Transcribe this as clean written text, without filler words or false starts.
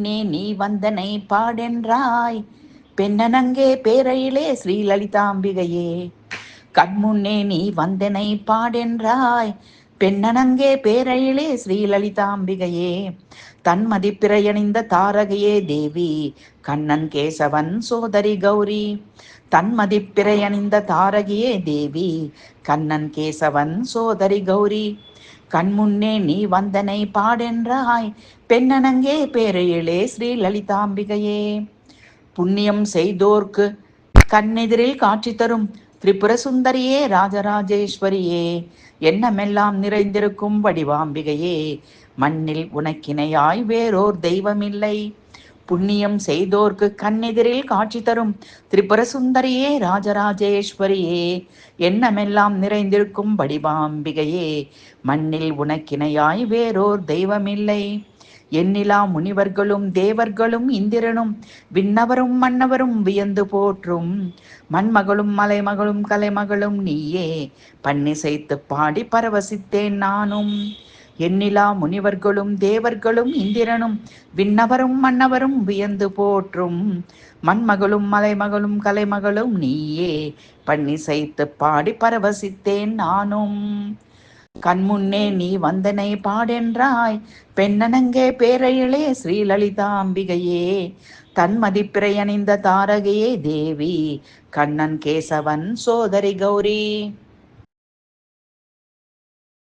முன்னே நீ வந்தனை பாடென்றாய், பெண்ணனங்கே பேரையிலே ஸ்ரீலலிதாம்பிகையே. கண்முன்னே நீ வந்தனை பாடென்றாய், பெண்ணனங்கே பேரையிலே ஸ்ரீலலிதாம்பிகையே. தன்மதிப்பிறையணிந்த தாரகையே தேவி, கண்ணன் கேசவன் சோதரி கௌரி. தன்மதிப்பிறையணிந்த தாரகையே தேவி, கண்ணன் கேசவன் சோதரி கௌரி. கண்முன்னே நீ வந்தனை பாடென்றாய், பெண்ணனங்கே பேரையிலே ஸ்ரீலலிதாம்பிகையே. புண்ணியம் செய்தோர்க்கு கண்ணெதிரில் காட்சி தரும் திரிபுர சுந்தரியே, ராஜராஜேஸ்வரியே, எண்ணமெல்லாம் நிறைந்திருக்கும் வடிவாம்பிகையே, மண்ணில் உனக்கிணையாய் வேறோர் தெய்வமில்லை. புண்ணியம் செய்தோர்க்கு கண்ணெதிரில் காட்சி தரும் திரிபுர சுந்தரியே, ராஜராஜேஸ்வரியே, எண்ணமெல்லாம் நிறைந்திருக்கும் வடிவாம்பிகையே, மண்ணில் உனக்கிணையாய் வேறோர் தெய்வமில்லை. எண்ணிலா முனிவர்களும் தேவர்களும் இந்திரனும் விண்ணவரும் மன்னவரும் வியந்து போற்றும் மண்மகளும் மலைமகளும் கலைமகளும் நீயே, பண்ணிசைத்து பாடி பரவசித்தேன் நானும். எண்ணிலா முனிவர்களும் தேவர்களும் இந்திரனும் விண்ணவரும் மன்னவரும் வியந்து போற்றும் மண்மகளும் மலைமகளும் கலைமகளும் நீயே, பண்ணிசைத்து பாடி பரவசித்தேன் நானும். கண்முன்னே நீ வந்தனை பாடென்றாய், பெண்ணனங்கே பேரையிலே ஸ்ரீலலிதாம்பிகையே. தன்மதிப்பிறையணிந்த தாரகையே தேவி, கண்ணன் கேசவன் சோதரி கௌரி.